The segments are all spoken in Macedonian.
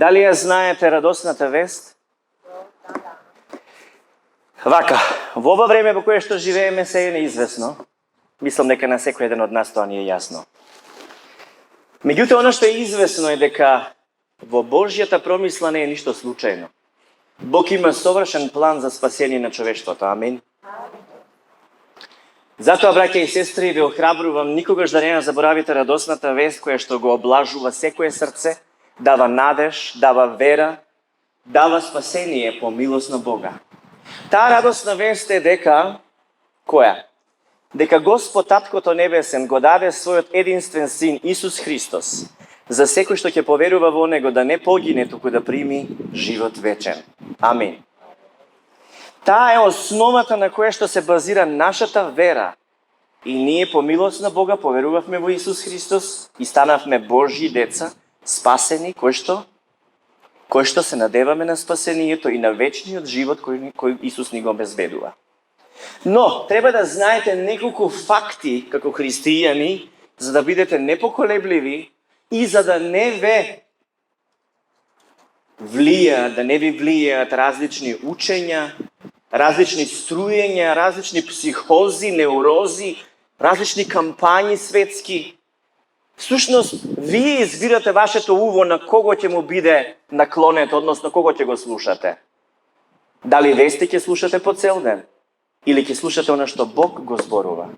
Дали ја знаете радосната вест? Вака, во ова време во кое што живееме се е неизвестно. Мислам дека на секој еден од нас тоа ни е јасно. Меѓутоа, оно што е известно е дека во Божјата промисла не е ништо случајно. Бог има совршен план за спасение на човештвото. Амин. Затоа, браќа и сестри, ви охрабрувам никогаш да не ја заборавите радосната вест која што го облажува секое срце, дава надеж, дава вера, дава спасение по милост на Бога. Таа радосна вест е дека, која? Дека Господ Таткото Небесен го даде својот единствен Син Исус Христос, за секој што ќе поверува во Него да не погине, туку да прими живот вечен. Амин. Таа е основата на која што се базира нашата вера. И ние по милост на Бога поверувавме во Исус Христос и станавме Божји деца, спасени, кој што се надеваме на спасението и на вечниот живот кој Исус ни го обезбедува. Но, треба да знаете неколку факти како христијани, за да бидете непоколебливи и за да не ви влијаат различни учења, различни струјења, различни психози, неурози, различни кампањи светски. Всушност, вие избирате вашето уво на кого ќе му биде наклонет, односно кого ќе го слушате. Дали вести ќе слушате по цел ден? Или ќе слушате оно што Бог го зборува?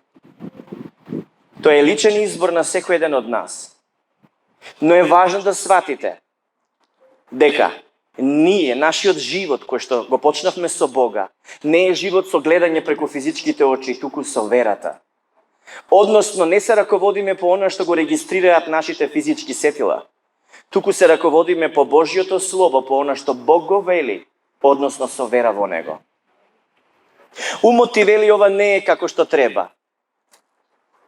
Тоа е личен избор на секој еден од нас. Но е важно да сватите дека ние, нашиот живот кој што го почнавме со Бога, не е живот со гледање преку физичките очи, туку со верата. Односно, не се раководиме по оно што го регистрираат нашите физички сетила, туку се раководиме по Божјото Слово, по оно што Бог го вели, односно со вера во Него. Умот ти вели ова не е како што треба.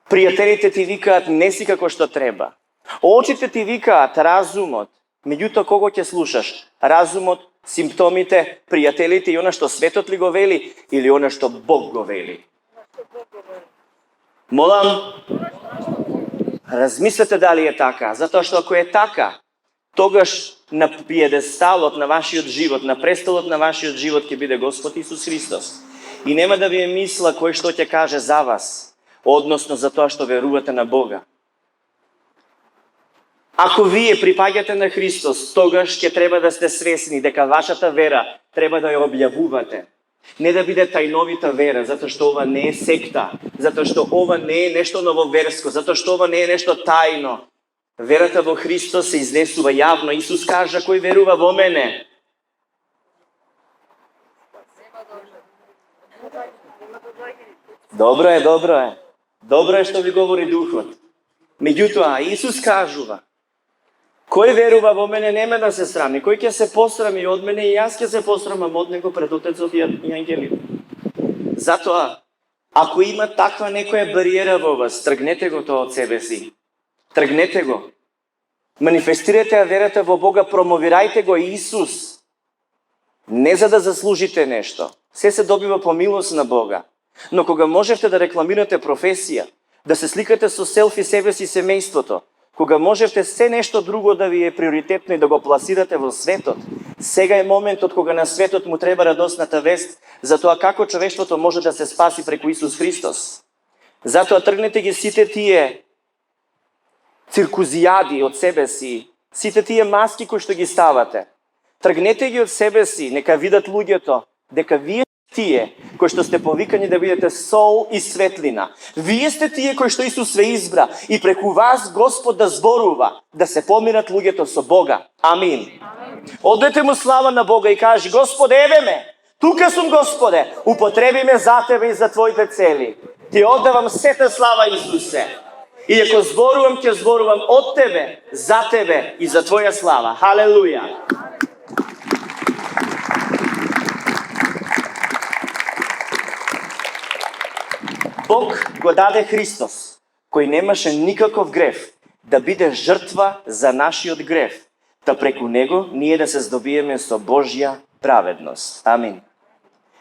Пријателите ти викаат не си како што треба. Очите ти викаат разумот. Меѓутоа кого ќе слушаш? Разумот, симптомите, пријателите и она што светот ли го вели или она што Бог го вели? Молам, размислете дали е така, затоа што ако е така, тогаш на пиедесталот на вашиот живот, на престолот на вашиот живот ќе биде Господ Исус Христос. И нема да ви е мисла кој што ќе каже за вас, односно за тоа што верувате на Бога. Ако вие припаѓате на Христос, тогаш ќе треба да сте свесни дека вашата вера треба да ја објавувате. Не да биде тајновита вера, затоа што ова не е секта, затоа што ова не е нешто нововерско, затоа што ова не е нешто тајно. Верата во Христос се изнесува јавно. Исус кажа, кој верува во мене. Добро е. Добро е што ви говори Духот. Меѓутоа, Исус кажува, кој верува во мене нема да се срами. Кој ќе се посрами од мене и јас ќе се посрамам од него пред Отецот и ангелите. Затоа, ако има таква некоја бариера во вас, тргнете го тоа од себе си. Тргнете го. Манифестирате верата во Бога, промовирајте го Исус. Не за да заслужите нешто. Се добива по милост на Бога. Но кога можете да рекламирате професија, да се сликате со селфи себе си семејството, кога можете се нешто друго да ви е приоритетно и да го пласирате во светот, сега е моментот кога на светот му треба радосната вест за тоа како човештвото може да се спаси преку Исус Христос. Затоа тргнете ги сите тие циркузијади од себе си, сите тие маски кои што ги ставате. Тргнете ги од себе си, нека видат луѓето дека вие тие кои што сте повикани да бидете сол и светлина. Вие сте тие кои што Исус ве избра и преку вас Господ да зборува, да се помират луѓето со Бога. Амин. Одете му слава на Бога и кажи: Господе, еве ме, тука сум, Господе, употреби ме за Тебе и за Твоите цели. Ти оддавам сета слава, Исусе. И ако зборувам, ќе зборувам од Тебе, за Тебе и за Твоја слава. Халелуја. Бог го даде Христос, кој немаше никаков грев, да биде жртва за нашиот грев, да преку Него ние да се здобиеме со Божја праведност. Амин.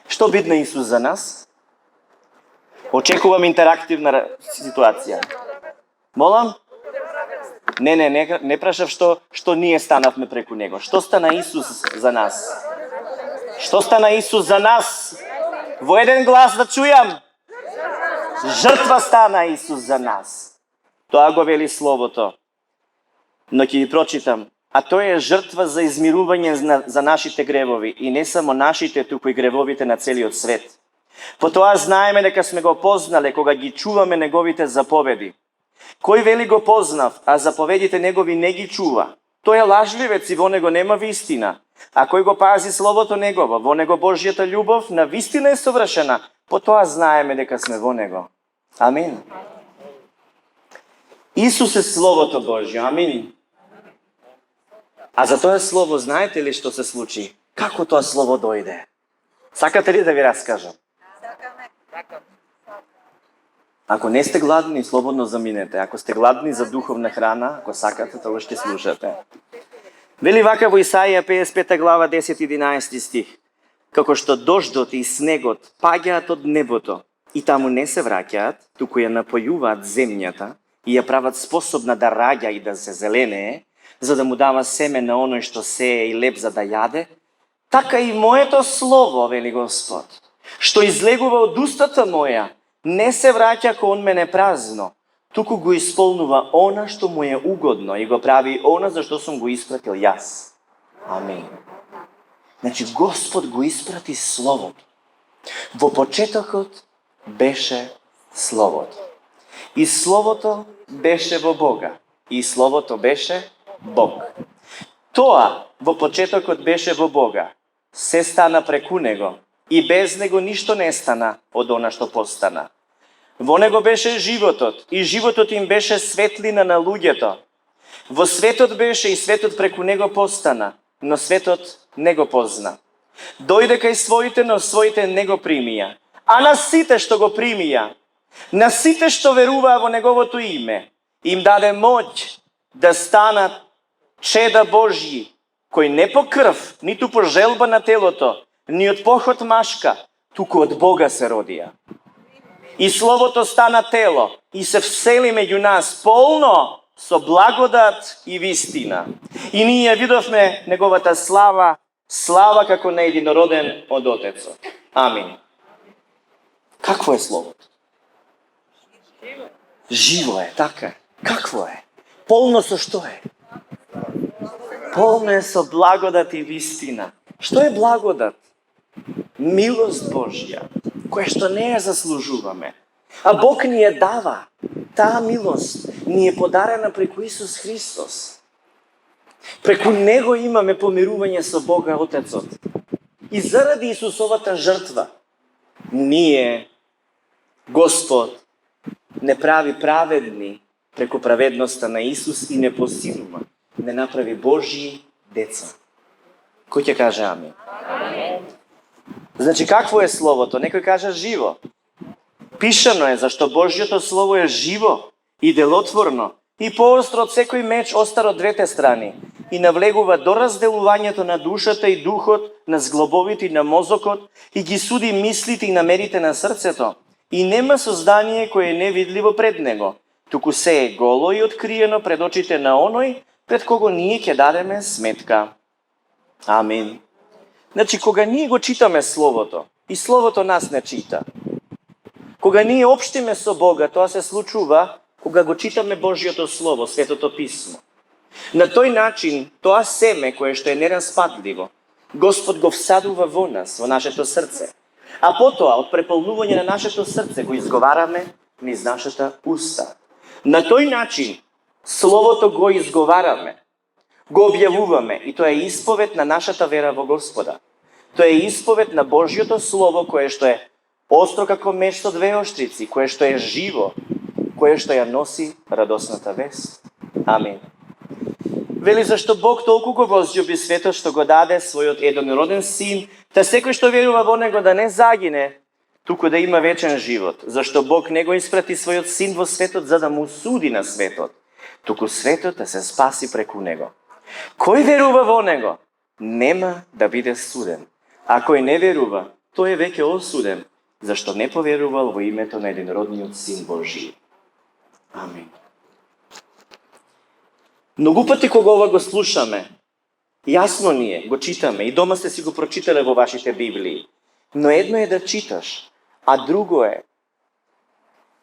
Што бидна Исус за нас? Очекувам интерактивна ситуација. Молам? Не прашав што ние станавме преку него. Што стана Исус за нас? Што стана Исус за нас? Во еден глас да чујам. Жртва стана Исус за нас. Тоа го вели Словото. Но ќе ви прочитам. А тоа е жртва за измирување за нашите гревови. И не само нашите, туку и гревовите на целиот свет. По тоа знаеме дека сме го познале кога ги чуваме неговите заповеди. Кој вели го познав, а заповедите негови не ги чува? Тој е лажливец и во него нема вистина. А кој го пази Словото негово, во него Божјата љубов на вистина е совршена. По тоа знаеме дека сме во него. Амин. Исус е Словото Божјо. Амин. А за тоа Слово знаете ли што се случи? Како тоа Слово дојде? Сакате ли да ви раскажам? Ако не сте гладни, слободно заминете. Ако сте гладни за духовна храна, ако сакате, тоа ще слушате. Вели вака во Исаија 55 глава 10-11 стих. Како што дождот и снегот паѓаат од небото и таму не се враќаат, туку ја напојуваат земјата и ја прават способна да раѓа и да се зеленее, за да му дава семе на оној што сее и леп за да јаде, така и моето слово, вели Господ, што излегува од устата моја, не се враќа кон мене празно, туку го исполнува она што му е угодно и го прави она за што сум го испратил јас. Амин. Значи, Господ го испрати Словото. Во почетокот беше Словото. И Словото беше во Бога. И Словото беше Бог. Тоа во почетокот беше во Бога. Се стана преку Него. И без Него ништо не стана од она што постана. Во Него беше животот, и животот им беше светлина на луѓето. Во светот беше и светот преку Него постана, но светот не го позна. Дојде кај своите, но своите не го примија. А на сите што го примија, на сите што веруваа во Неговото име, им даде моќ да станат чеда Божји, кој не по крв, ниту по желба на телото, ни од похот машка, туку од Бога се родија. И Словото стана тело и се всели меѓу нас полно со благодат и вистина. И ние видовме Неговата слава, слава како на единороден од Отецот. Амин. Какво е Словото? Живо е, така е. Какво е? Полно со што е? Полно е со благодат и вистина. Што е благодат? Милост Божја, која што не ја заслужуваме. А Бог ни ја дава. Таа милост ни е подарена преку Исус Христос. Преку Него имаме помирување со Бога Отецот. И заради Исусовата жртва, ние, Господ, не прави праведни преку праведноста на Исус и не посилува, не направи Божји деца. Кој ќе каже амин? Амин. Значи, какво е Словото? Некој каже живо. Пишано е зашто Божјото Слово е живо и делотворно и поостро од секој меч остар од двете страни и навлегува до разделувањето на душата и духот, на зглобовите и на мозокот и ги суди мислите и намерите на срцето. И нема создание кое е невидливо пред него, туку се е голо и откриено пред очите на оној пред кого ние ќе дадеме сметка. Амин. Значи, кога ние го читаме Словото, и Словото нас не чита, кога ние општиме со Бога, тоа се случува кога го читаме Божјото Слово, Светото Писмо. На тој начин, тоа семе кое што е нераспадливо, Господ го всадува во нас, во нашето срце. А потоа, од преполнување на нашето срце, го изговараме низ нашата уста. На тој начин, Словото го изговараме, го објавуваме и тоа е исповед на нашата вера во Господа. Тоа е исповед на Божјото Слово, кое што е остро како меч со двеоштрици, кое што е живо, кое што ја носи радосната вест. Амин. Вели зашто Бог толку го возлюби светот што го даде својот единороден син, та секој што верува во него да не загине, туку да има вечен живот. Зашто Бог не го испрати својот син во светот за да му суди на светот, туку светот да се спаси преку него. Кој верува во него, нема да биде суден. А кој не верува, тој е веќе осуден, зашто не поверувал во името на единородниот Син Божи. Амин. Многу пъти кога ова го слушаме, ясно ни е, го читаме и дома сте си го прочитали во вашите Библии. Но едно е да читаш, а друго е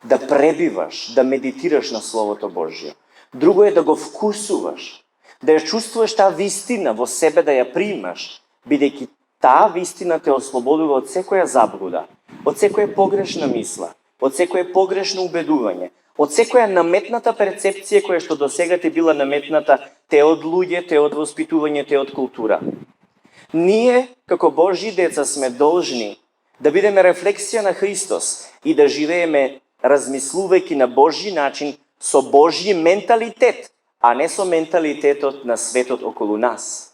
да пребиваш, да медитираш на Словото Божие. Друго е да го вкусуваш, да ја чувствуваш таа вистина во себе, да ја примаш, бидејќи таа вистина те ослободува од секоја заблуда, од секоја погрешна мисла, од секоја погрешно убедување, од секоја наметната перцепција која што досега те била наметната те од луѓе, те од воспитување, те од култура. Ние, како Божји деца, сме должни да бидеме рефлексија на Христос и да живееме размислувајќи на Божји начин со Божји менталитет, а не со менталитетот на светот околу нас.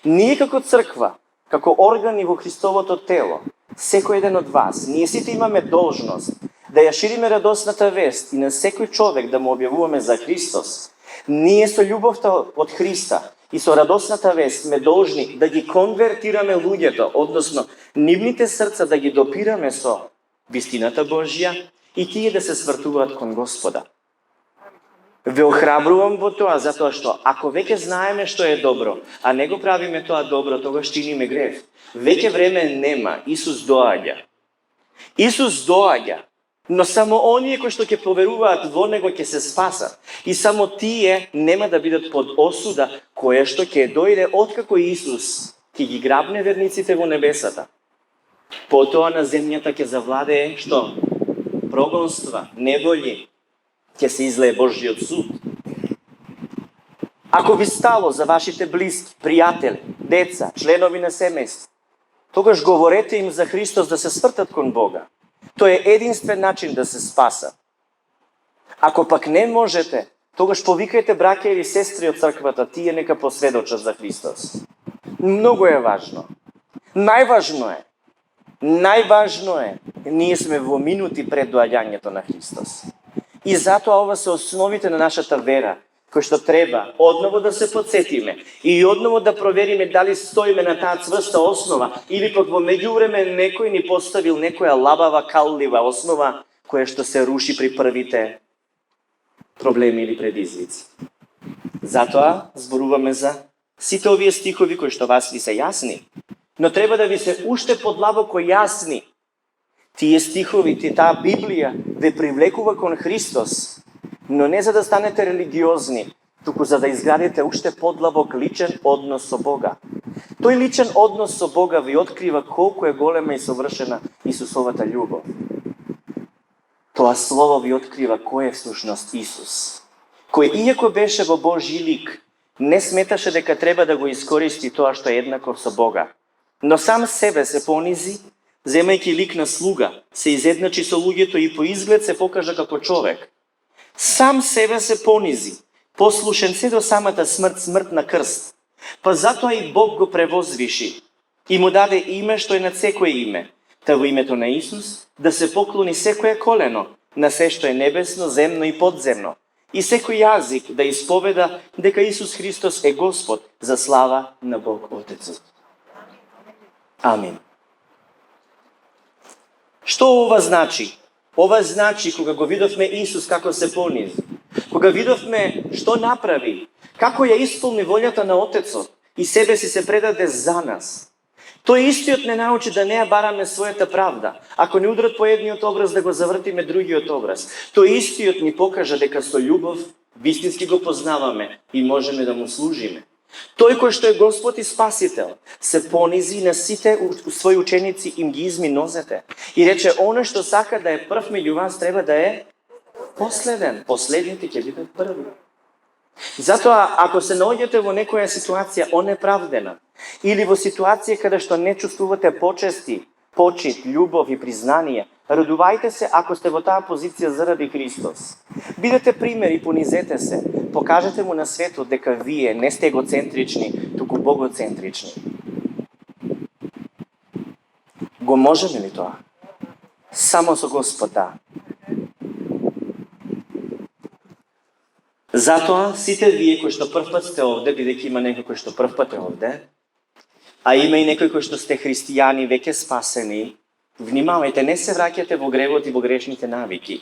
Ние како црква, како органи во Христовото тело, секој еден од вас, ние сите имаме должност да ја шириме радосната вест и на секој човек да му објавуваме за Христос. Ние со љубовта од Христа и со радосната вест сме должни да ги конвертираме луѓето, односно нивните срца да ги допираме со вистината Божја и тие да се свртуваат кон Господа. Ве охрабрувам во тоа, затоа што ако веќе знаеме што е добро, а не го правиме тоа добро, тогаш чиниме грев. Веќе време нема, Исус доаѓа. Исус доаѓа, но само оние кои што ќе поверуваат во Него ќе се спасат. И само тие нема да бидат под осуда, која што ќе дојде откако Исус ќе ги грабне верниците во небесата. Потоа на земјата ќе завладее што? Прогонства, неволји, ќе се излее Божјиот суд. Ако ви стало за вашите близки, пријатели, деца, членови на семејство, тогаш говорете им за Христос да се свртат кон Бога. Тој е единствен начин да се спасат. Ако пак не можете, тогаш повикајте браќа или сестри од црквата, тие нека посведочат за Христос. Многу е важно. Најважно е, ние сме во минути пред доаѓањето на Христос. И затоа ова се основите на нашата вера, кои што треба одново да се подсетиме и одново да провериме дали стоиме на таа цврста основа или пак во меѓувреме некој ни поставил некоја лабава, каллива основа која што се руши при првите проблеми или предизвици. Затоа зборуваме за сите овие стихови кои што вас ви се јасни, но треба да ви се уште подлабоко јасни. Тие стихови, таа Библија ве привлекува кон Христос, но не за да станете религиозни, туку за да изградите уште подлабок личен однос со Бога. Тој личен однос со Бога ви открива колку е голема и совршена Исусовата љубов. Тоа слово ви открива кој е всушност Исус, кој иако беше во Божји лик, не сметаше дека треба да го искористи тоа што е еднаков со Бога, но сам себе се понизи, земајќи лик на слуга, се изедначи со луѓето и по изглед се покажа како човек. Сам себе се понизи, послушен се до самата смрт, смрт на крст. Па затоа и Бог го превозвиши и му даде име што е над секое име, та во името на Исус да се поклони секое колено на се што е небесно, земно и подземно, и секој јазик да исповеда дека Исус Христос е Господ за слава на Бог Отецот. Амин. Што ова значи? Ова значи кога го видовме Исус како се понизи, кога видовме што направи, како ја исполни волјата на Отецот и себе си се предаде за нас. Тој истиот не научи да не ја бараме својата правда. Ако не удрат по едниот образ, да го завртиме другиот образ. Тој истиот ни покажа дека со љубов вистински го познаваме и можеме да му служиме. Тој кој што е Господ и Спасител се понизи на сите своји ученици, им ги изми нозете и рече: оно што сака да е прв меѓу вас треба да е последен. Последните ќе бидат први. Затоа, ако се наоѓате во некоја ситуација онеправдена или во ситуација каде што не чувствувате почести, почит, љубов и признание, радувајте се ако сте во таа позиција заради Христос. Бидете пример и понизете се. Покажете му на светот дека вие не сте егоцентрични, туку богоцентрични. Го можеме ли тоа? Само со Господа. Затоа сите вие кои што првпат сте овде, бидејќи има некој кој што првпат е овде, а има и некои кои што сте христијани, веќе спасени, внимавајте, не се враќате во гревот и во грешните навики.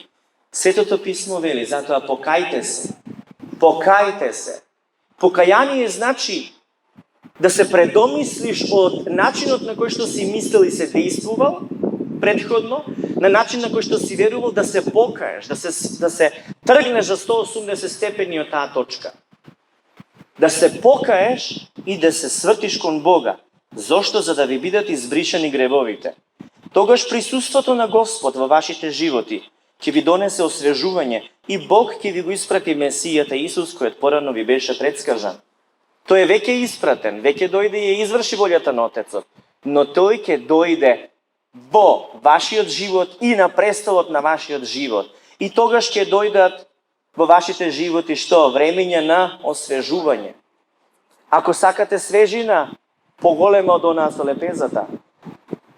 Светото писмо вели, затоа покајте се. Покајте се. Покаяние значи да се предомислиш од начинот на кој што си мислел и се действувал предходно, на начин на кој што си верувал, да се покаеш, да се тргнеш за 180 степени од таа точка. Да се покаеш и да се свртиш кон Бога. Зошто? За да ви бидат избришани гревовите. Тогаш присуството на Господ во вашите животи ќе ви донесе освежување и Бог ќе ви го испрати Месијата Исус, којот порано ви беше предскажан. Тој е веќе испратен, веќе дојде и ја изврши волјата на Отецот, но тој ќе дојде во вашиот живот и на престолот на вашиот живот. И тогаш ќе дојдат во вашите животи што? Времења на освежување. Ако сакате свежина, поголема од онаа со лепезата,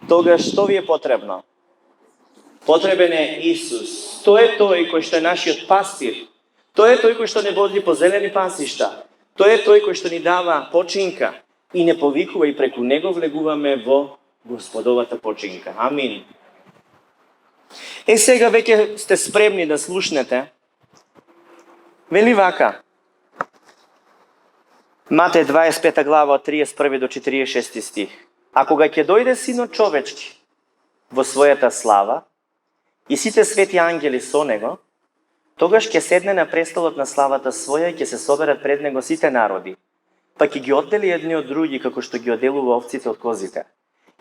тогаш што ви е потребно? Потребен е Исус. Тој е тој кој што е нашиот пастир. Тој е тој кој што не води по зелени пасишта. Тој е тој кој што ни дава починка и не повикува и преку него влегуваме во Господовата починка. Амин. Сега веќе сте спремни да слушнете. Вели вака. Матеј 25 глава од 31 до 46 стих. А кога ќе дојде Синот човечки во својата слава и сите свети ангели со него, тогаш ќе седне на престолот на славата своја и ќе се соберат пред него сите народи, па ќе ги оддели едни од други како што ги одделува овците од козите,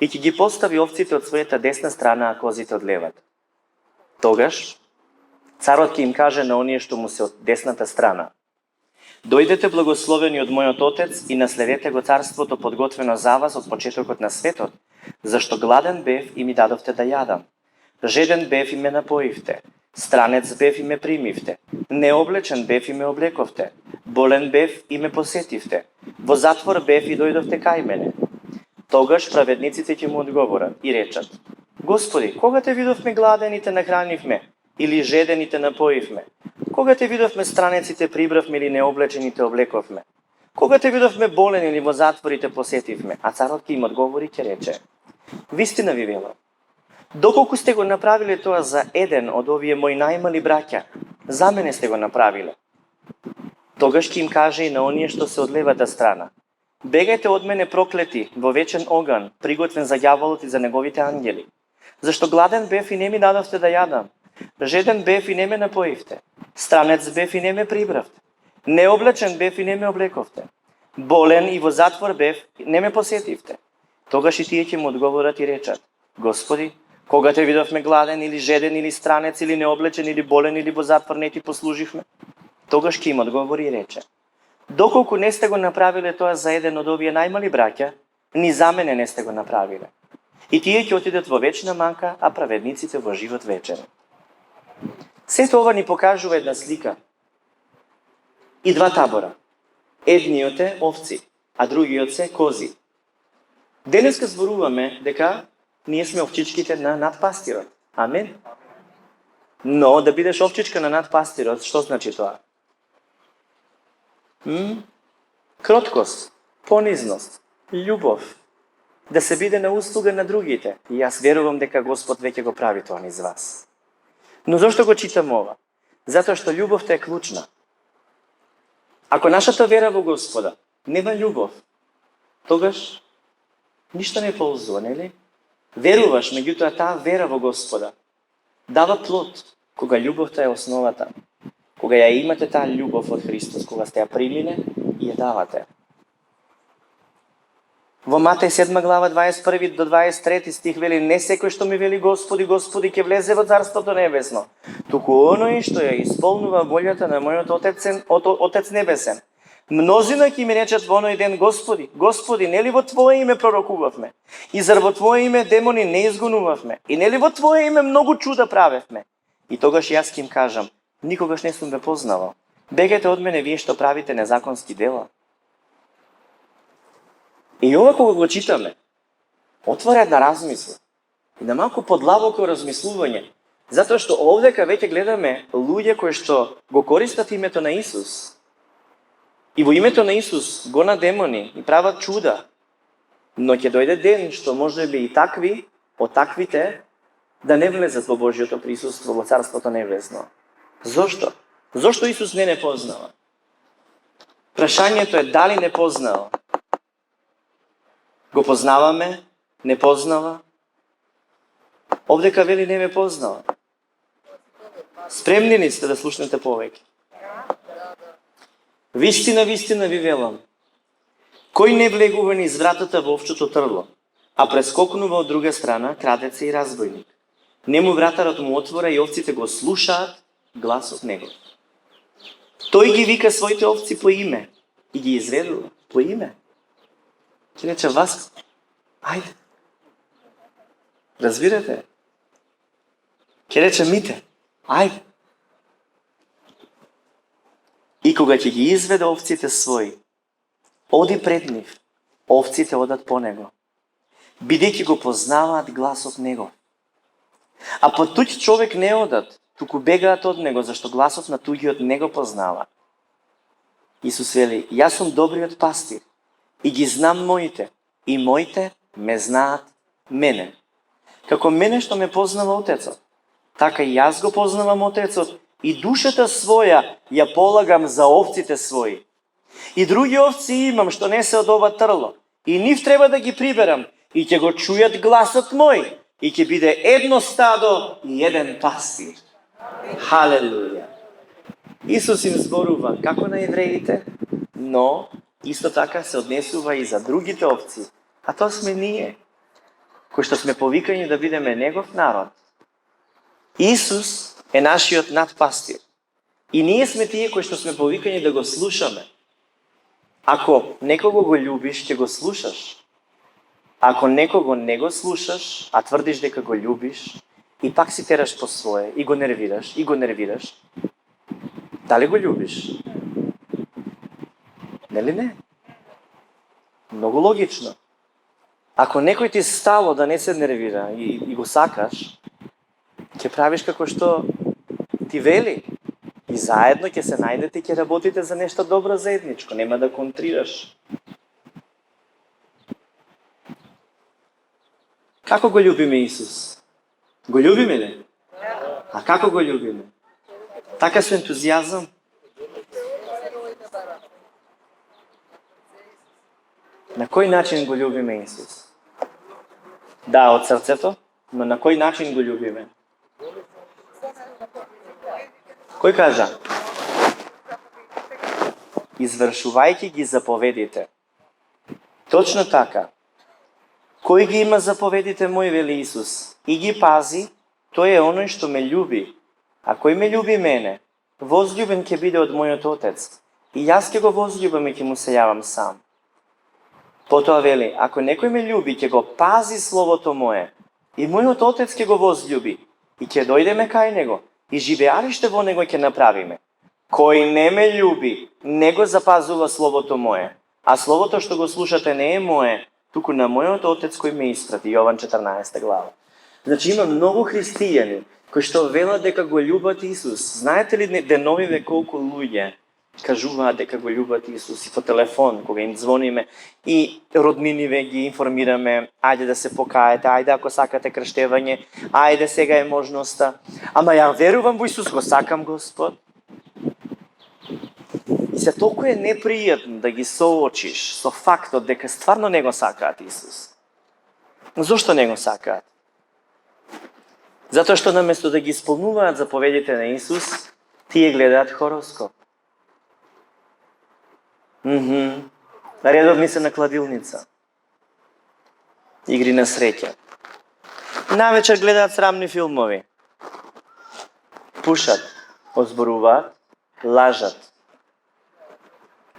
и ќе ги постави овците од својата десна страна, а козите од левата. Тогаш царот ќе им каже на оние што му се од десната страна: дојдете благословени од мојот Отец и наследете го царството подготвено за вас од почетокот на светот, зашто гладен бев и ми дадовте да јадам, жеден бев и ме напоивте, странец бев и ме примивте, необлечен бев и ме облековте, болен бев и ме посетивте, во затвор бев и дојдовте кај мене. Тогаш праведниците ќе му одговорат и речат: Господи, кога те видовме гладен и те нахранивме, или жеден и те напоивме? Кога те видовме странец и те прибравме, или необлечен и те облековме? Кога те видовме болен или во затвор и те посетивме? А царот ќе им одговори и ќе рече: вистина ви велам, доколку сте го направиле тоа за еден од овие мои најмали браќа, за мене сте го направиле. Тогаш ќе им каже и на оние што се од левата страна: бегајте од мене проклети во вечен оган, приготвен за ѓаволот и за неговите ангели. Зашто гладен бев и не ми дадовте да јадам, жеден бев и не ме напоивте, странец бев и не ме прибравте, необлечен бев и не ме облековте, болен и во затвор бев и не ме посетивте. Тогаш и тие ќе му одговорат и речат: Господи, кога те видовме гладен или жеден или странец или необлечен или болен или во затвор не ти послуживме? Тогаш ќе им одговори и рече: доколку не сте го направиле тоа за еден од овие најмали браќа, ни за мене не сте го направиле. И тие ќе отидат во вечна манка, а праведниците во живот вечен. Сето ова ни покажува една слика. И два табора. Едниот е овци, а другиот се кози. Денеска зборуваме дека ние сме овчичките на надпастирот. Амен. Но да бидеш овчичка на надпастирот, што значи тоа? Кроткост, понизност, љубов, да се биде на услуга на другите. И јас верувам дека Господ веќе го прави тоа низ вас. Но зошто го читам ова? Затоа што љубовта е клучна. Ако нашата вера во Господа нема љубов, тогаш ништо не ползува, нели? Веруваш, меѓутоа таа вера во Господа дава плод кога љубовта е основата. Кога ја имате таа љубов од Христос, кога сте ја примиле и ја давате. Во Матеј 7 глава 21 до 23 стих вели: не секој што ми вели Господи, Господи, ќе влезе во Царството Небесно, туку оној што ја исполнува волјата на мојот Отец Небесен. Мнозина ќе ми речат во оној ден: Господи, Господи, нели во Твое име пророкувавме? И зар во Твое име демони не изгонувавме? И нели во Твое име многу чуда правевме? И тогаш јас ќе им кажам: никогаш не сум ве познавал. Бегајте од мене, вие што правите незаконски дела. И ова кога го читаме, отвора една размисла. И на малку подлабоко размислување. Затоа што овдека веќе гледаме луѓе кои што го користат името на Исус. И во името на Исус гонат демони и прават чуда. Но ќе дојде ден што може би и такви, од таквите, да не влезат во Божјото присуство, во Царството Небесно. Зошто? Зошто Исус не познава? Прашањето е дали не познава. Го познаваме, не познава. Овдека вели не ме познава. Спремни ли сте да слушнете повеќе? Вистина, вистина ви велам. Кој не влегува низ вратата во овчото трло, а прескокнува од друга страна, крадец и разбойник. Нему вратарот му отвора и овците го слушаат гласот него. Тој ги вика своите овци по име и ги изведува по име. Ќе рече вас, ајде. Разбирате? Ќе рече мите, ајде. И кога ќе ги изведе овците своји, оди пред нив, овците одат по него, бидејќи го познаваат гласот него. А по туѓ човек не одат, туку бегаат од него, зашто гласот на туѓиот не го познава. Исус вели, јас сум добриот пастир и ги знам моите, и моите ме знаат мене. Како мене што ме познава Отецот, така и јас го познавам Отецот и душата своја ја полагам за овците своји. И други овци имам што не се од ова трло, и нив треба да ги приберам, и ќе го чујат гласот мој, и ќе биде едно стадо и еден пастир. Халелуја! Исус им зборува како на евреите, но исто така се однесува и за другите овци, а тоа сме ние, кои што сме повикани да бидеме Негов народ. Исус е нашиот надпастир. И ние сме тие кои што сме повикани да го слушаме. Ако некого го љубиш, ќе го слушаш. Ако некого не го слушаш, а тврдиш дека го љубиш, и пак си тераш по свое, и го нервираш, дали го љубиш? Нели не? Многу логично. Ако некој ти стало да не се нервира и го сакаш, ќе правиш како што ти вели. И заедно ќе се најдете и ќе работите за нешто добро заедничко. Нема да контрираш. Како го љубиме Исус? Го љубиме ли? А како го љубиме? Така со ентузијазам? На кој начин го љубиме Исус? Да, од срцето, но на кој начин го љубиме? Кој кажа? Извршувајќи ги заповедите. Точно така. Кој ги има заповедите мои, вели Исус, и ги пази, тој е оној што ме љуби. А кој ме љуби мене, возљубен ќе биде од мојот Отец. И јас ќе го возљубам и ќе му се јавам сам. Потоа вели, ако некој ме љуби, ќе го пази словото мое, и мојот Отец ќе го возљуби, и ќе дојдеме кај него, и живеалиште во него ќе направиме. Кој не ме љуби, не го запазува словото мое, а словото што го слушате не е мое, туку на мојот Отец кој ме испрати. Јован 14 глава. Значи има многу христијани кои што велат дека го љубат Исус. Знаете ли деновиве колку луѓе кажуваат дека го љубат Исус и по телефон, кога им звониме и родниниве ги информираме, ајде да се покаете, ајде ако сакате крштевање, ајде сега е можноста. Ама ја верувам во Исус, го сакам Господ. И се толку е непријатно да ги соочиш со фактот дека стварно не го сакаат Исус. Зошто не го сакаат? Затоа што наместо да ги исполнуваат заповедите на Исус, тие гледаат хороскоп. Редовни се на кладилница. Игри на среќа. Навечер гледаат срамни филмови. Пушат, озборуваат, лажат.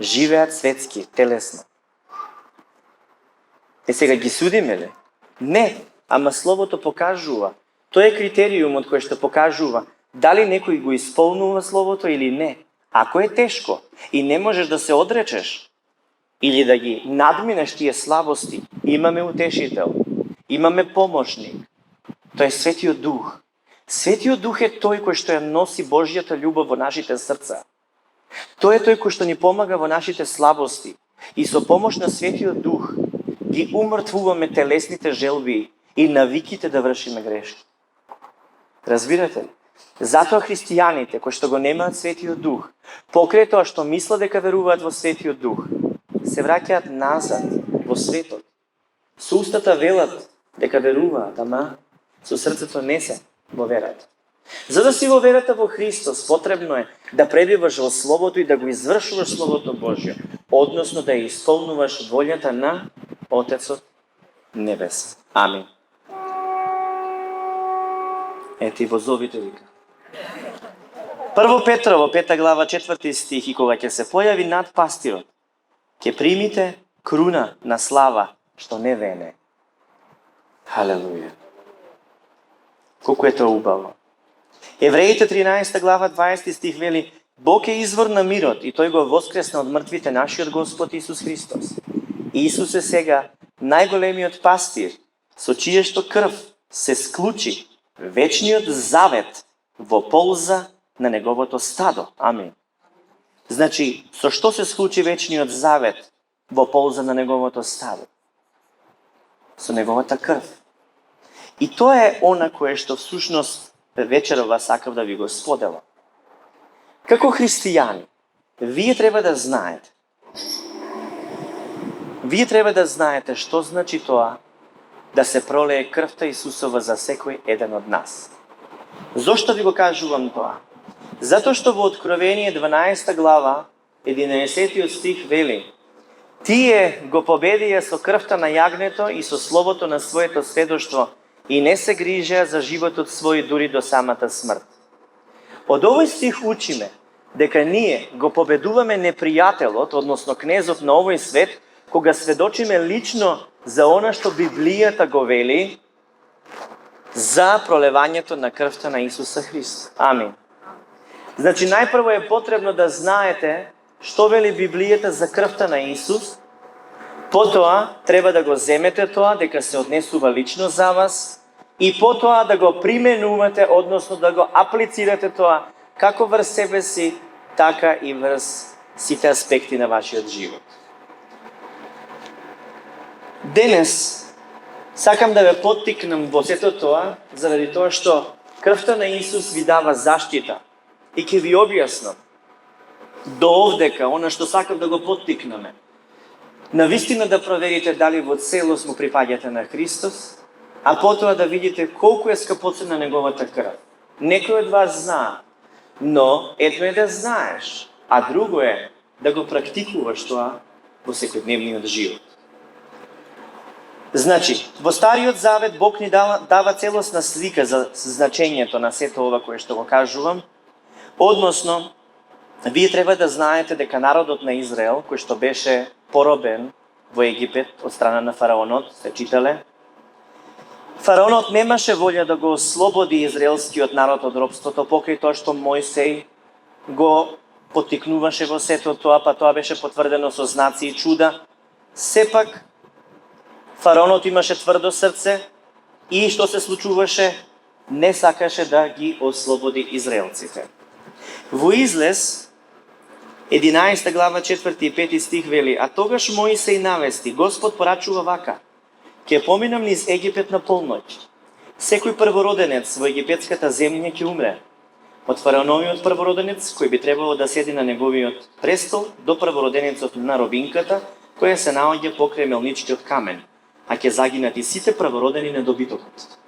Живеат светски, телесно. Е сега ги судиме ли? Не, ама Словото покажува. Тој е критериумот кој што покажува дали некој го исполнува Словото или не. Ако е тешко и не можеш да се одречеш или да ги надминеш тие слабости, имаме утешител, имаме помошник. Тој е Светиот Дух. Светиот Дух е тој кој што ја носи Божјата љубов во нашите срца. Тој е тој кој што ни помага во нашите слабости. И со помош на Светиот Дух ги умртвуваме телесните желби и навиките да вршиме грешки. Разбирате ли? Затоа христијаните кои што го немаат Светиот Дух, покрај тоа што мислат дека веруваат во Светиот Дух, се враќаат назад во светот. Со устата велат дека веруваат, ама со срцето не се во верата. За да си во верата во Христос, потребно е да пребиваш во Словото и да го извршуваш Словото Божјо, односно да ја исполнуваш волјата на Отецот Небесен. Амин. Ети возовите вика. Прво Петрово, 5 глава, 4 стих, и кога ќе се појави над пастирот, ќе примите круна на слава, што не вене. Халелуја. Колку е тоа убаво. Евреите 13 глава 20 стих вели: Бог е извор на мирот и тој го воскресна од мртвите нашиот Господ Исус Христос. Исус е сега најголемиот пастир, со чијешто крв се склучи вечниот завет во полза на неговото стадо. Амин. Значи, со што се склучи вечниот завет во полза на неговото стадо? Со неговата крв. И тоа е она кое што всушност вечерова сакав да ви го споделам. Како христијани, вие треба да знаете. Вие треба да знаете што значи тоа да се пролее крвта Исусова за секој еден од нас. Зошто ви го кажувам тоа? Затоа што во Откровение 12 глава, 11 стих вели: Тие го победија со крвта на јагнето и со словото на своето сведоштво и не се грижеа за животот свој дури до самата смрт. Од овој стих учиме дека ние го победуваме непријателот, односно кнезот на овој свет, кога сведочиме лично за она што Библијата го вели за пролевањето на крвта на Исуса Христа. Амин. Значи, најпрво е потребно да знаете што вели Библијата за крвта на Исус, потоа треба да го земете тоа, дека се однесува лично за вас, и потоа да го применувате, односно да го аплицирате тоа, како врз себе си, така и врз сите аспекти на вашиот живот. Денес сакам да ве поттикнам во сето тоа, заради тоа што крвта на Исус ви дава заштита. И ќе ви објаснам до овдека, она што сакам да го поттикнаме. Навистина да проверите дали во целост му припаѓате на Христос, а потоа да видите колку е скапоцена неговата крв. Некој од вас знае, но едно е да знаеш, а друго е да го практикуваш тоа во секојдневниот живот. Значи, во Стариот Завет Бог ни дава целосна слика за значењето на сето ова кое што го кажувам. Односно, вие треба да знаете дека народот на Израел, кој што беше поробен во Египет од страна на фараонот, се читале, фараонот немаше волја да го ослободи израелскиот народ од робството, покрај тоа што Мојсей го поттикнуваше во сето тоа, па тоа беше потврдено со знаци и чуда. Сепак, фараонот имаше тврдо срце и што се случуваше, не сакаше да ги ослободи израелците. Во Излез 11 глава 4 и 5 стих вели: А тогаш Мојсей навести: Господ порачува вака: Ќе поминам низ Египет на полноќ. Секој првороденец во египетската земја ќе умре. Од фараоновиот првороденец кој би требало да седи на неговиот престол до првороденецот на робинката која се наоѓа покрај мелничкиот камен, а ќе загинат и сите првородени на добитокот.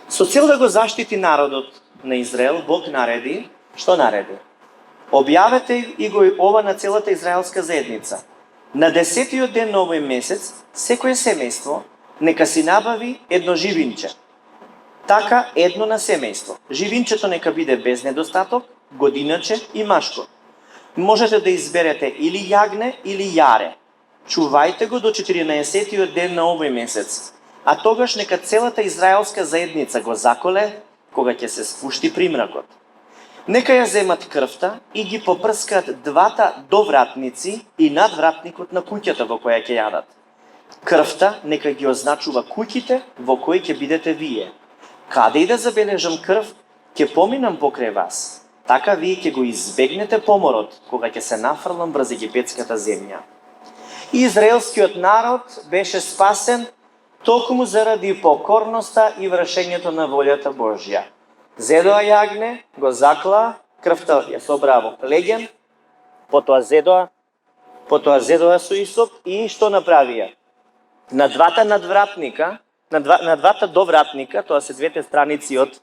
Со цел да го заштити народот на Израел, Бог нареди, што нареди? Објавете и го ова на целата израелска заедница. На 10-тиот ден на овој месец, секој семејство нека си набави едно живинче. Така едно на семејство. Живинчето нека биде без недостаток, годиначе и машко. Можете да изберете или јагне или јаре. Чувајте го до 14-тиот ден на овој месец. А тогаш нека целата израелска заедница го заколе, кога ќе се спушти примракот. Нека ја земат крвта и ги попрскаат двата довратници и надвратникот на куќата во која ќе јадат. Крвта нека ги означува куќите во кои ќе бидете вие. Каде и да забележам крв, ќе поминам покрај вас. Така вие ќе го избегнете поморот, кога ќе се нафрлам врз египетската земја. И израелскиот народ беше спасен токму заради покорноста и вршењето на волјата Божја. Зедоа јагне, го закла, крвта ја собраа во леген, потоа зедоа со Исоп и што направија? На двата надвратника, на двата довратника, тоа се двете страници од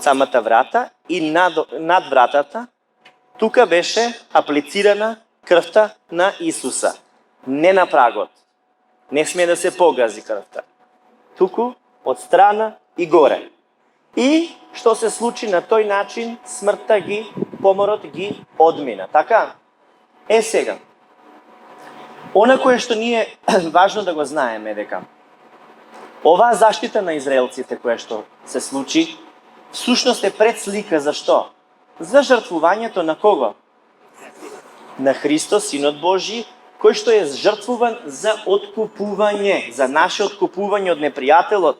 самата врата и над вратата, тука беше аплицирана крвта на Исуса. Не на прагот. Не смее да се погази крвта. Туку од страна и горе. И што се случи на тој начин, смртта поморот ги одмина. Така? Сега. Она кое што ни е важно да го знаеме дека оваа заштита на израелците која што се случи, всушност е предслика за што? За жртвувањето на кого? На Христос, Синот Божи, кој што е жртвуван за откупување, за наше откупување од непријателот,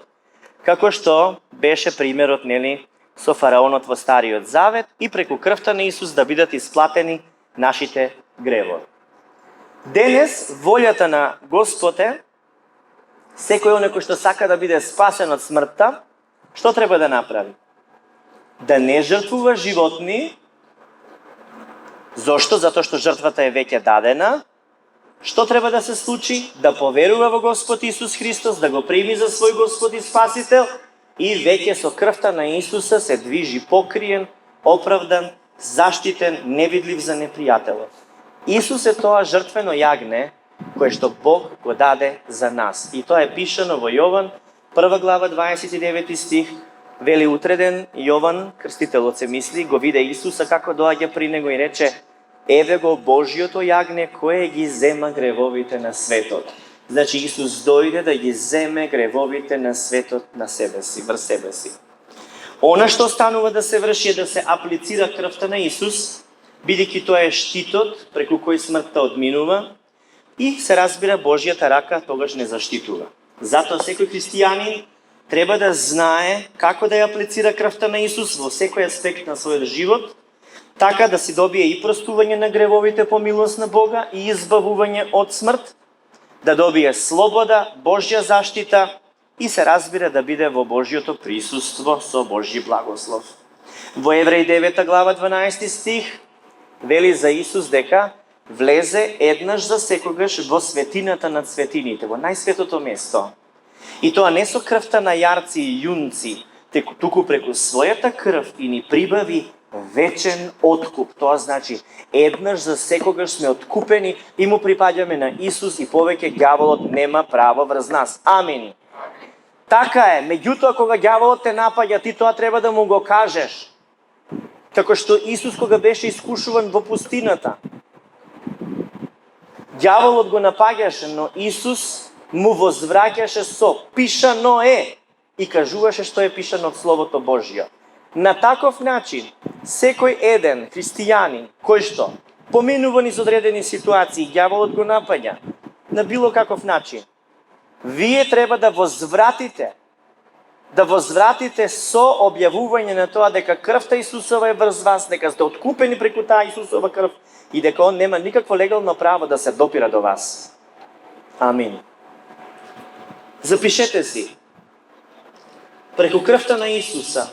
како што беше примерот, нели, со фараонот во Стариот Завет и преку крвта на Исус да бидат исплатени нашите гревови. Денес, волјата на Господ е, секој оној кој што сака да биде спасен од смртта, што треба да направи? Да не жртвува животни. Зошто? Затоа што жртвата е веќе дадена. Што треба да се случи? Да поверува во Господ Исус Христос, да го прими за свој Господ и Спасител и веќе со крвта на Исуса се движи покриен, оправдан, заштитен, невидлив за непријателот. Исус е тоа жртвено јагне кое што Бог го даде за нас. И тоа е пишано во Јован, 1 глава, 29 стих. Вели утреден Јован, крстителот се мисли, го виде Исуса како доаѓа при него и рече: еве го Божјото јагне кое ги зема гревовите на светот. Значи Исус дојде да ги земе гревовите на светот на себе си, врз себе си. Она што станува да се врши е да се аплицира крвта на Исус, бидејќи тоа е штитот преку кој смртта одминува и се разбира Божјата рака тогаш не заштитува. Затоа секој христијанин треба да знае како да ја аплицира крвта на Исус во секој аспект на својот живот, така да си добие и простување на гревовите по милост на Бога и избавување од смрт, да добие слобода, Божја заштита и се разбира да биде во Божјото присуство со Божји благослов. Во Евреи 9 глава 12 стих вели за Исус дека влезе еднаш за секогаш во светината на светините, во најсветото место. И тоа не со крвта на јарци и јунци, туку преку својата крв и ни прибави вечен откуп. Тоа значи еднаш за секогаш сме откупени и му припаѓаме на Исус и повеќе ѓаволот нема право врз нас. Амин. Така е, меѓутоа кога ѓаволот те напаѓа, ти тоа треба да му го кажеш. Како што Исус кога беше искушуван во пустината. Ѓаволот го напаѓаше, но Исус му возвраќаше со пишано е и кажуваше што е пишано од Словото Божјо. На таков начин, секој еден христијанин кој што поминува низ одредени ситуации, ѓаволот го напаѓа на било каков начин, вие треба да возвратите со објавување на тоа дека крвта Исусова е врз вас, дека сте откупени преку таа Исусова крв и дека он нема никакво легално право да се допира до вас. Амин. Запишете си. Преку крвта на Исуса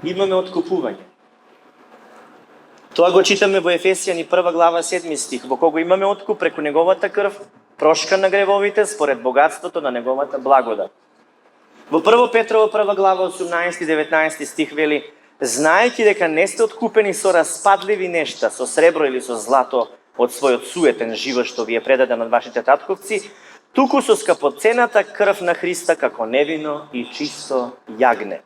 имаме откупување. Тоа го читаме во Ефесијани 1 глава 7 стих, во кого имаме откуп преку неговата крв, прошка на гревовите според богатството на неговата благодат. Во 1 Петрово 1 глава 18 и 19 стих вели: знаејќи дека не сте откупени со распадливи нешта, со сребро или со злато од својот суетен живот што ви е предаден од вашите татковци, туку со скапоцената крв на Христа како невино и чисто јагне.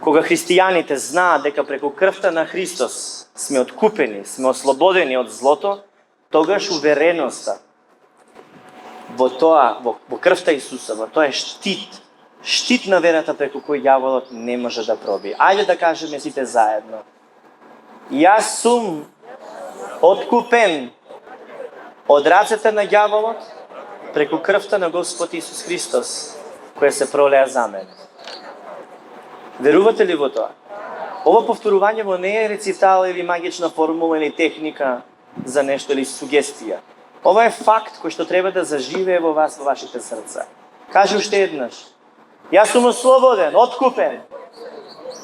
Кога христијаните знаат дека преку крвта на Христос сме откупени, сме ослободени од злото, тогаш увереноста во тоа, во крвта Исусова, тоа е штит на верата преку кој ѓаволот не може да проби. Ајде да кажеме сите заедно. Јас сум откупен од рацете на ѓаволот преку крвта на Господ Исус Христос, која се пролеа за мене. Верувате ли во тоа? Ова повторување во не е рецитал или магична формула или техника за нешто или сугестија. Ова е факт кој што треба да заживее во вас, во вашите срца. Кажи уште еднаш. Јас сум ослободен, откупен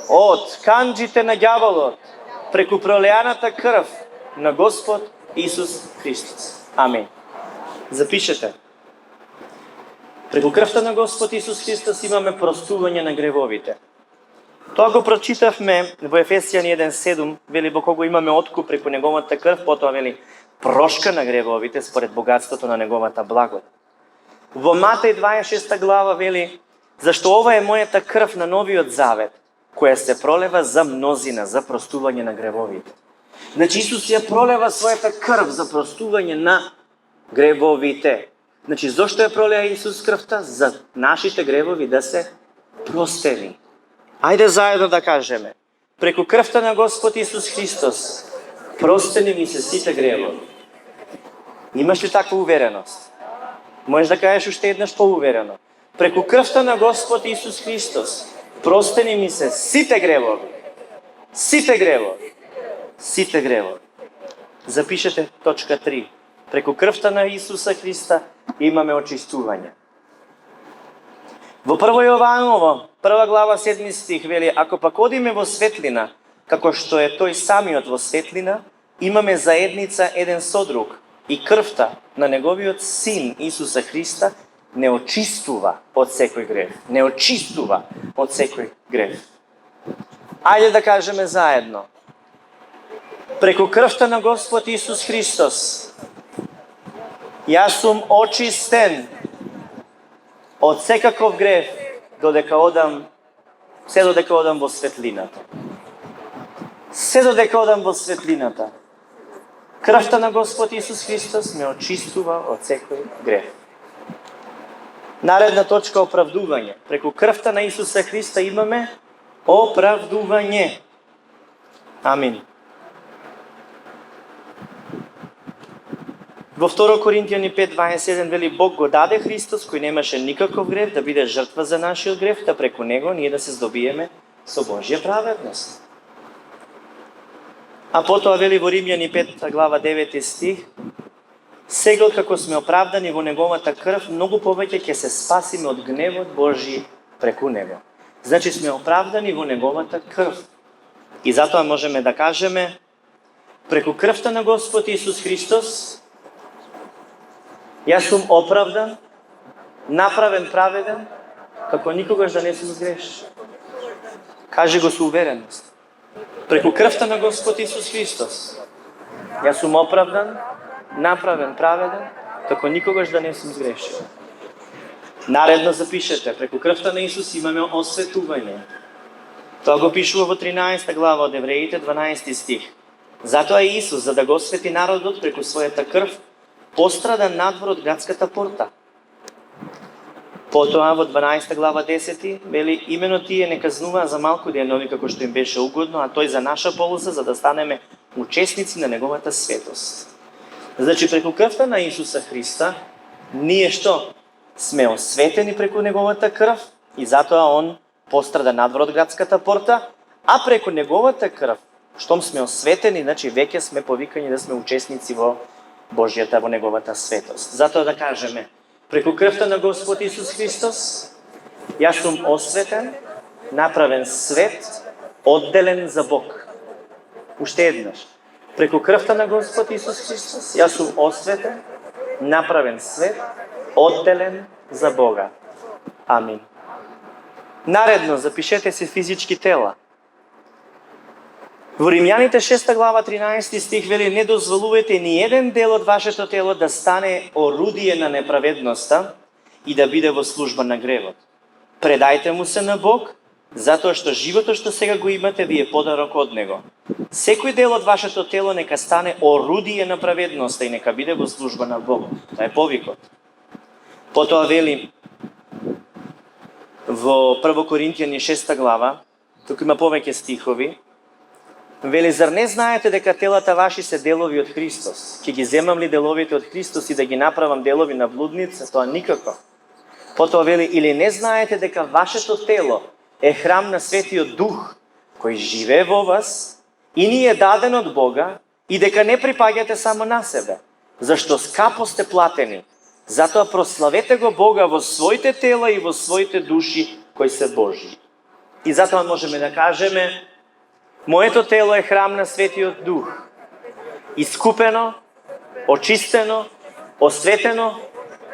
од канџите на ѓаволот преку пролеаната крв на Господ Исус Христос. Амин. Запишете. Преку крвта на Господ Исус Христос имаме простување на гревовите. Тоа го прочитавме во Ефесијани 1:7, вели во кого имаме откуп преку неговата крв, потоа вели прошка на гревовите според богатството на неговата благодат. Во Матеј 26 глава вели зашто ова е мојата крв на новиот завет, која се пролева за мнозина, за простување на гревовите. Значи Исус ја пролева својата крв за простување на гревовите. Значи зошто ја пролеа Исус крвта? За нашите гревови да се простени. Ајде заедно да кажеме. Преку крвта на Господ Исус Христос простени ми се сите гревови. Имаш ли таква увереност? Можеш да кажеш уште еднаш поуверено. Преку крвта на Господ Исус Христос простени ми се сите гревови. Сите гревови. Сите гревови. Запишете точка 3. Преку крвта на Исуса Христа имаме очистување. Во 1 Јованово, 1 глава 7 стих вели, ако пак одиме во светлина, како што е тој самиот во светлина, имаме заедница еден со друг и крвта на неговиот син Исуса Христа не очистува од секој грев. Не очистува од секој грев. Ајде да кажеме заедно. Преку крвта на Господ Исус Христос јас сум очистен од секаков грев се додека одам во светлината. Се додека одам во светлината. Крвта на Господ Исус Христос ме очистува од секој грев. Наредна точка оправдување. Преку крвта на Исуса Христа имаме оправдување. Амин. Во 2 Коринтијани 5:21 вели Бог го даде Христос кој немаше никаков грев да биде жртва за нашиот грев, да преку него ние да се здобиеме со Божја праведност. А потоа вели во Римјани 5 глава 9 стих сега како сме оправдани во неговата крв, многу повеќе ќе се спасиме од гневот Божји преку него. Значи сме оправдани во неговата крв. И затоа можеме да кажеме преку крвта на Господ Исус Христос јас сум оправдан, направен праведен, како никогаш да не сум сгрешил. Кажи го со увереност. Преку крвта на Господ Исус Христос јас сум оправдан, направен праведен, како никогаш да не сум сгрешил. Наредно запишете, преку крвта на Исус имаме осветување. Тоа го пишува во 13 глава од Евреите 12 стих. Затоа Исус, за да го освети народот преку својата крв, пострада надвор од градската порта. Потоа во 12 глава 10 вели имено тие не казнуваа за малку денови како што им беше угодно, а тој за наша полза за да станеме учесници на неговата светост. Значи преку крвта на Исуса Христа ние што сме осветени преку неговата крв и затоа он пострада надвор од градската порта, а преку неговата крв штом сме осветени, значи веќе сме повикани да сме учесници во Божјата, во неговата светост. Затоа да кажеме, преку крвта на Господ Исус Христос, јас сум осветен, направен свет, одделен за Бог. Уште еднаш. Преку крвта на Господ Исус Христос, јас сум осветен, направен свет, одделен за Бога. Амин. Наредно, запишете се физички тела. Во Римјаните 6 глава 13 стих вели не дозволувајте ни еден дел од вашето тело да стане орудие на неправедноста и да биде во служба на гревот. Предајте му се на Бог, затоа што животот што сега го имате ви е подарок од него. Секој дел од вашето тело нека стане орудие на праведноста и нека биде во служба на Бог. Тоа е повикот. Потоа вели во 1 Коринтијани 6 глава, тука има повеќе стихови, вели, зар не знаете дека телата ваши се делови од Христос? Ќе ги земам ли деловите од Христос и да ги направам делови на блудница? Тоа никако. Потоа вели, или не знаете дека вашето тело е храм на Светиот Дух, кој живее во вас и ни е даден од Бога и дека не припаѓате само на себе, зашто скапо сте платени. Затоа прославете го Бога во своите тела и во своите души кои се Божји. И затоа можеме да кажеме: моето тело е храм на Светиот Дух, искупено, очистено, осветено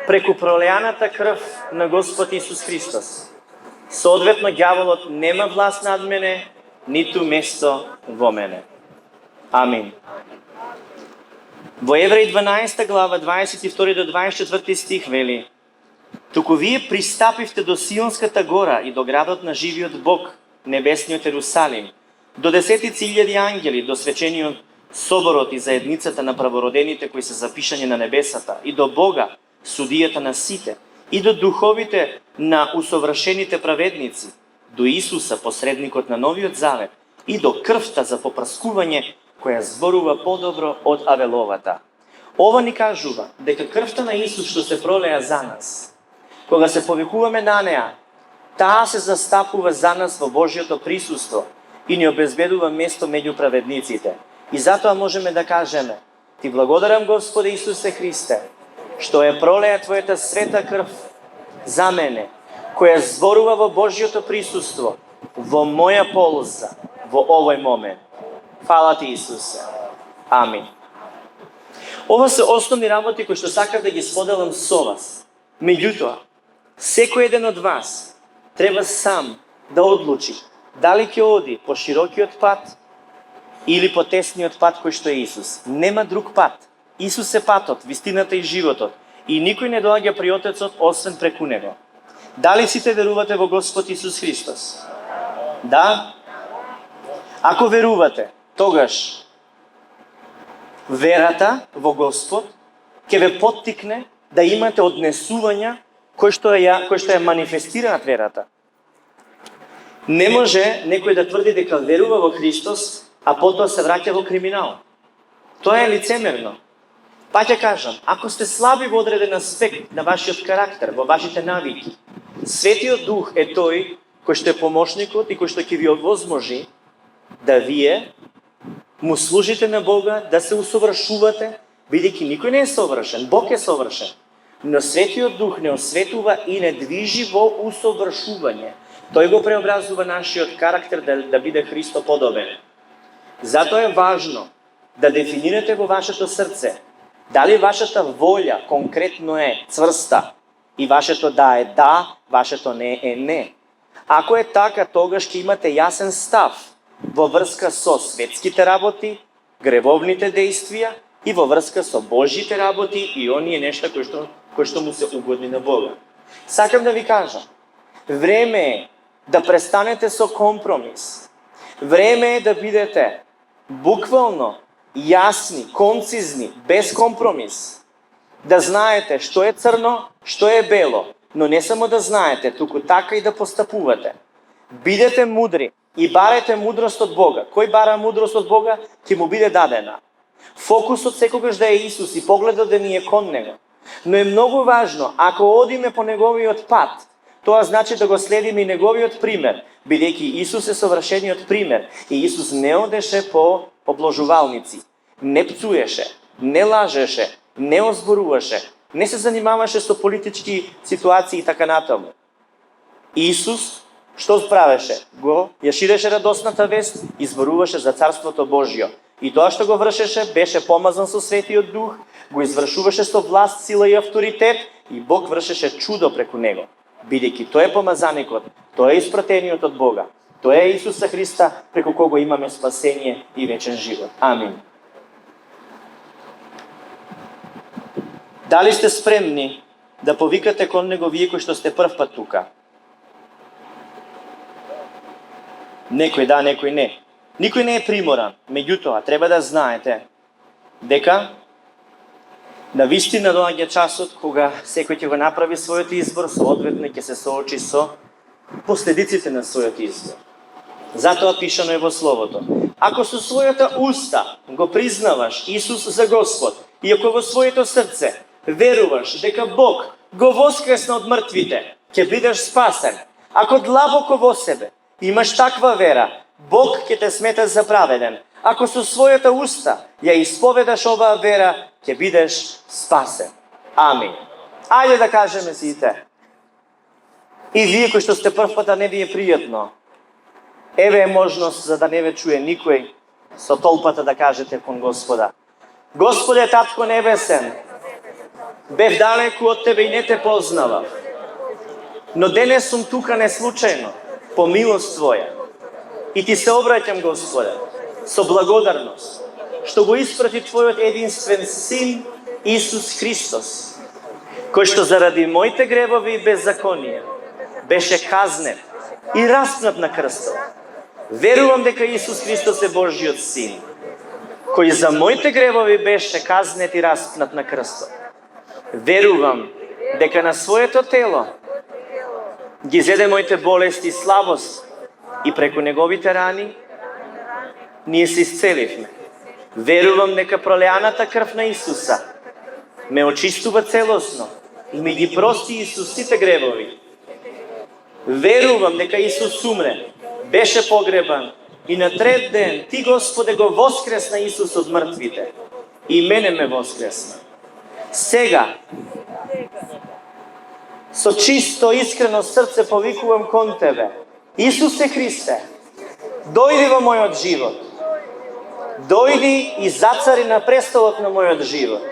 преку пролеаната крв на Господ Исус Христос. Соодветно, ѓаволот нема власт над мене, ниту место во мене. Амин. Во Евреи 12 глава, 22 до 24 стих вели: туку вие пристапивте до Сионската гора и до градот на живиот Бог, небесниот Ерусалим, до 10.000 ангели, до свечениот соборот и заедницата на правородените кои се запишани на небесата, и до Бога, судијата на сите, и до духовите на усовршените праведници, до Исуса, посредникот на Новиот Завет, и до крвта за попраскување која зборува подобро од Авеловата. Ова ни кажува дека крвта на Исус што се пролеа за нас, кога се повикуваме на неа, таа се застапува за нас во Божјото присуство и ни обезбедува место меѓу праведниците. И затоа можеме да кажеме: ти благодарам, Господе Исусе Христе, што е пролеа Твојата света крв за мене, која зборува во Божјото присуство, во моја полза, во овој момент. Фала Ти, Исусе. Амин. Ова се основни работи кои што сакав да ги споделам со вас. Меѓутоа, секој еден од вас треба сам да одлучи дали ќе оди по широкиот пат или по тесниот пат кој што е Исус. Нема друг пат. Исус е патот, вистината и животот. И никој не доаѓа при Отецот освен преку Него. Дали сите верувате во Господ Исус Христос? Да? Ако верувате, тогаш верата во Господ ќе ве поттикне да имате однесувања кои што ја манифестираат верата. Не може некој да тврди дека верува во Христос, а потоа се враќа во криминал. Тоа е лицемерно. Па ќе кажам, ако сте слаби во одреден аспект на вашиот карактер, во вашите навики, Светиот Дух е тој кој што е помошникот и кој што ќе ви овозможи да вие му служите на Бога, да се усовршувате, бидејќи никој не е совршен, Бог е совршен. Но Светиот Дух не осветува и не движи во усовршување. Тој го преобразува нашиот карактер да биде Христо подобен. Затоа е важно да дефинирате во вашето срце дали вашата волја конкретно е цврста и вашето да е да, вашето не е не. Ако е така, тогаш ќе имате јасен став во врска со светските работи, гревовните действија и во врска со Божјите работи и оние нешта кои што му се угодни на Бога. Сакам да ви кажам, време е да престанете со компромис. Време е да бидете буквално јасни, концизни, без компромис. Да знаете што е црно, што е бело, но не само да знаете, туку така и да постапувате. Бидете мудри и барете мудрост од Бога. Кој бара мудрост од Бога, ќе му биде дадена. Фокусот секогаш да е Исус и погледот да ни е кон Него. Но е многу важно, ако одиме по Неговиот пат, тоа значи да го следиме и Неговиот пример, бидејќи Исус е совршениот пример и Исус не одеше по обложувалници, не пцуеше, не лажеше, не озборуваше, не се занимаваше со политички ситуации и така натаму. Исус што правеше? Ја ширеше радосната вест и зборуваше за Царството Божјо. И тоа што го вршеше беше помазан со Светиот Дух, го извршуваше со власт, сила и авторитет и Бог вршеше чудо преку него. Бидејќи тој е помазаникот, тој е испратениот од Бога. Тој е Исуса Христа преку кого имаме спасение и вечен живот. Амин. Дали сте спремни да повикате кон Него вие кои што сте прв пат тука? Некој да, некој не. Никој не е приморан. Меѓутоа, треба да знаете дека на вистина доаѓа часот кога секој ќе го направи својот избор, соодветно ќе се соочи со последиците на својот избор. Затоа пишано е во Словото. Ако со својата уста го признаваш Исус за Господ и ако во своето срце веруваш дека Бог го воскресна од мртвите, ќе бидеш спасен. Ако длабоко во себе имаш таква вера, Бог ќе те смета за праведен. Ако со својата уста ја исповедаш оваа вера, ќе бидеш спасен. Амин. Ајде да кажеме сите. И вие кои што сте прв пат, не ви е пријатно, еве е можност за да не ве чуе никој, со толпата да кажете кон Господа. Господе, Татко Небесен, бев далеку од Тебе и не Те познавав, но денес сум тука не случајно, по милост Твоја. И Ти се обраќам, Господе, со благодарност, што го испрати Твојот единствен Син, Исус Христос, кој што заради моите гревови и беззаконија беше казнет и распнат на крстот. Верувам дека Исус Христос е Божјиот Син, кој за моите гревови беше казнет и распнат на крстот. Верувам дека на своето тело ги зеде моите болести и слабост и преку неговите рани ние се исцеливме. Верувам дека пролеаната крв на Исуса ме очистува целосно и ми ги прости Исус сите гревови. Верувам дека Исус умре, беше погребан и на трет ден Ти, Господе, го воскресна Исус од мртвите и мене ме воскресна. Сега, со чисто, искрено срце повикувам кон Тебе. Исусе Христе, дојди во мојот живот. Дојди и зацари на престолот на мојот живот.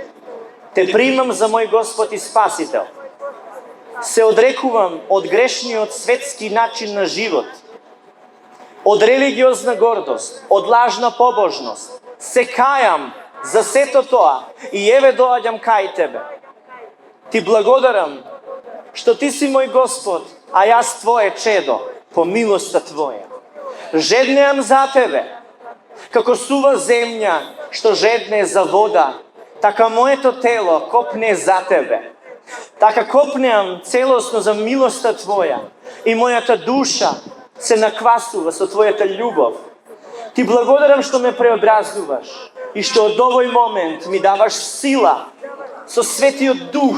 Те примам за мој Господ и Спасител. Се одрекувам од грешниот светски начин на живот, од религиозна гордост, од лажна побожност. Се кајам за сето тоа и еве доаѓам кај Тебе. Ти благодарам што Ти си мој Господ, а јас Твое чедо, по милоста Твоја. Жеднеам за Тебе, како сува земја што жедне за вода, така моето тело копне за Тебе. Така копнеам целосно за милоста Твоја и мојата душа се наквасува со Твојата љубов. Ти благодарам што ме преобразуваш и што од овој момент ми даваш сила со Светиот Дух,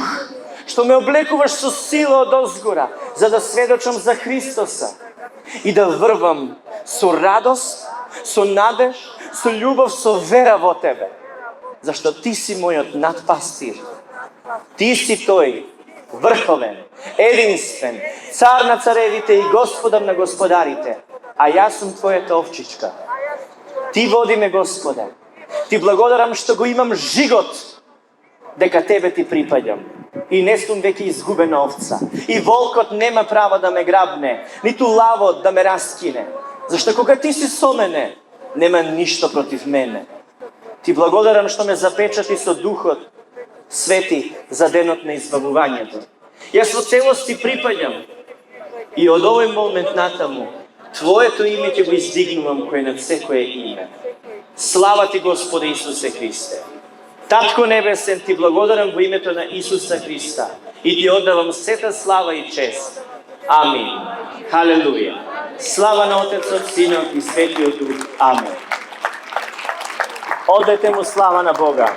што ме облекуваш со сила од озгора, за да сведочам за Христоса и да врвам со радост, со надеж, со љубов, со вера во Тебе. Зашто Ти си мојот надпастир. Ти си тој, врховен, единствен, цар на царевите и господар на господарите, а јас сум Твојата овчичка. Ти води ме, Господе. Ти благодарам што го имам жигот, дека Тебе Ти припаѓам. И не сум веќе изгубена овца. И волкот нема право да ме грабне, ниту лавот да ме раскине. Зашто кога Ти си со мене, нема ништо против мене. Ти благодарам што ме запечати со Духот Свети за денот на избавувањето. Јас во целост Ти припаѓам и од овој момент натаму Твоето име ќе го издигнувам кој над секое име. Слава Ти, Господе Исусе Христе. Татко Небесен, Ти благодарам во името на Исуса Христа и Ти оддавам сета слава и чест. Амин. Халелуја. Слава на Отецот, Синот и Светиот Дух. Амин. Одете му слава на Бога.